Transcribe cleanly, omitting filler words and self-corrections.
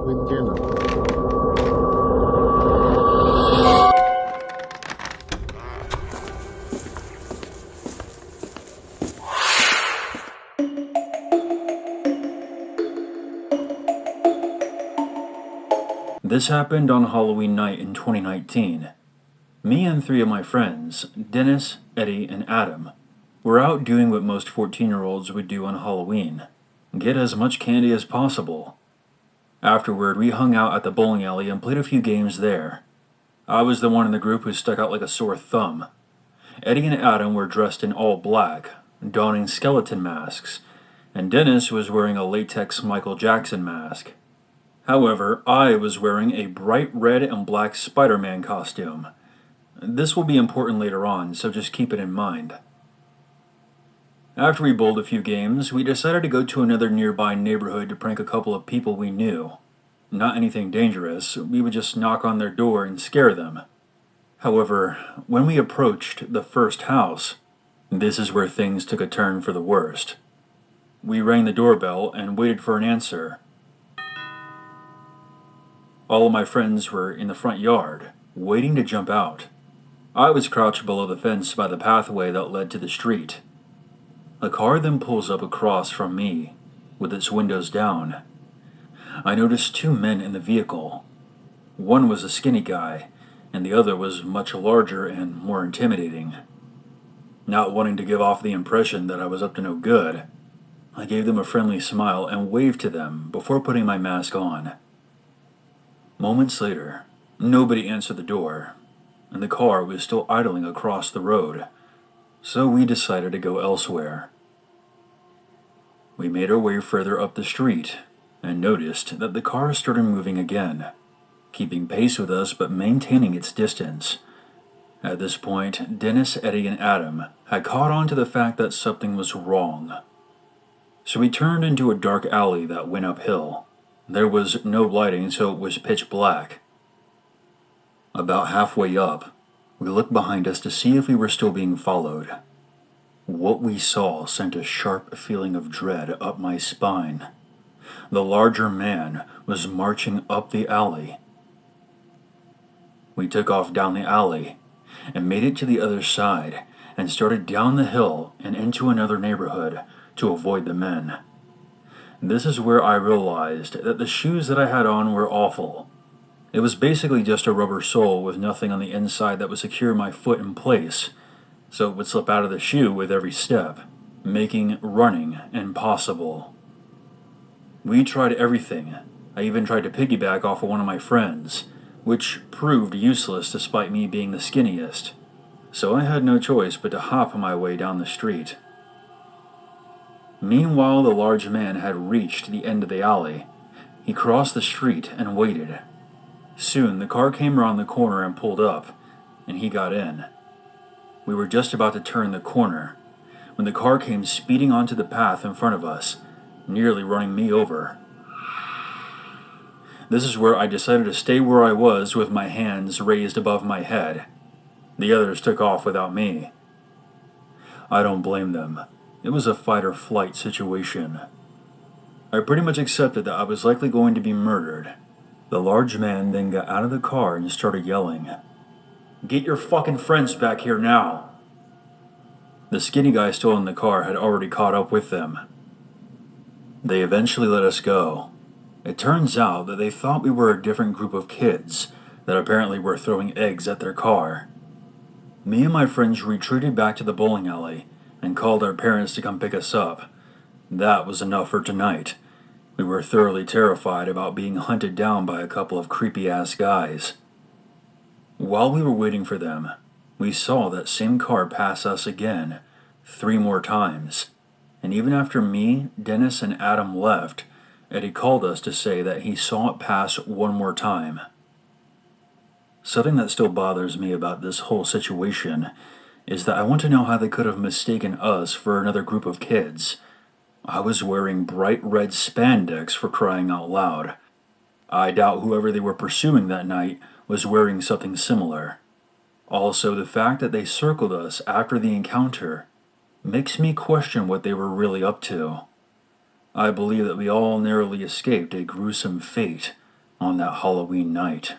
with dinner. This happened on Halloween night in 2019. Me and 3 of my friends, Dennis, Eddie, and Adam, were out doing what most 14-year-olds would do on Halloween. Get as much candy as possible. Afterward, we hung out at the bowling alley and played a few games there. I was the one in the group who stuck out like a sore thumb. Eddie and Adam were dressed in all black, donning skeleton masks, and Dennis was wearing a latex Michael Jackson mask. However, I was wearing a bright red and black Spider-Man costume. This will be important later on, so just keep it in mind. After we bowled a few games, we decided to go to another nearby neighborhood to prank a couple of people we knew. Not anything dangerous, we would just knock on their door and scare them. However, when we approached the first house, this is where things took a turn for the worst. We rang the doorbell and waited for an answer. All of my friends were in the front yard, waiting to jump out. I was crouched below the fence by the pathway that led to the street. A car then pulls up across from me, with its windows down. I noticed 2 men in the vehicle. One was a skinny guy, and the other was much larger and more intimidating. Not wanting to give off the impression that I was up to no good, I gave them a friendly smile and waved to them before putting my mask on. Moments later, nobody answered the door, and the car was still idling across the road, so we decided to go elsewhere. We made our way further up the street, and noticed that the car started moving again, keeping pace with us but maintaining its distance. At this point, Dennis, Eddie, and Adam had caught on to the fact that something was wrong. So we turned into a dark alley that went uphill. There was no lighting, so it was pitch black. About halfway up, we looked behind us to see if we were still being followed. What we saw sent a sharp feeling of dread up my spine. The larger man was marching up the alley. We took off down the alley and made it to the other side and started down the hill and into another neighborhood to avoid the men. This is where I realized that the shoes that I had on were awful. It was basically just a rubber sole with nothing on the inside that would secure my foot in place, so it would slip out of the shoe with every step, making running impossible. We tried everything. I even tried to piggyback off of one of my friends, which proved useless despite me being the skinniest, so I had no choice but to hop my way down the street. Meanwhile, the large man had reached the end of the alley. He crossed the street and waited. Soon, the car came around the corner and pulled up, and he got in. We were just about to turn the corner, when the car came speeding onto the path in front of us, nearly running me over. This is where I decided to stay where I was with my hands raised above my head. The others took off without me. I don't blame them. It was a fight-or-flight situation. I pretty much accepted that I was likely going to be murdered. The large man then got out of the car and started yelling, "Get your fucking friends back here now!" The skinny guy still in the car had already caught up with them. They eventually let us go. It turns out that they thought we were a different group of kids that apparently were throwing eggs at their car. Me and my friends retreated back to the bowling alley and called our parents to come pick us up. That was enough for tonight. We were thoroughly terrified about being hunted down by a couple of creepy-ass guys. While we were waiting for them, we saw that same car pass us again, 3 more times. And even after me, Dennis, and Adam left, Eddie called us to say that he saw it pass 1 more time. Something that still bothers me about this whole situation is that I want to know how they could have mistaken us for another group of kids. I was wearing bright red spandex, for crying out loud. I doubt whoever they were pursuing that night was wearing something similar. Also, the fact that they circled us after the encounter makes me question what they were really up to. I believe that we all narrowly escaped a gruesome fate, on that Halloween night.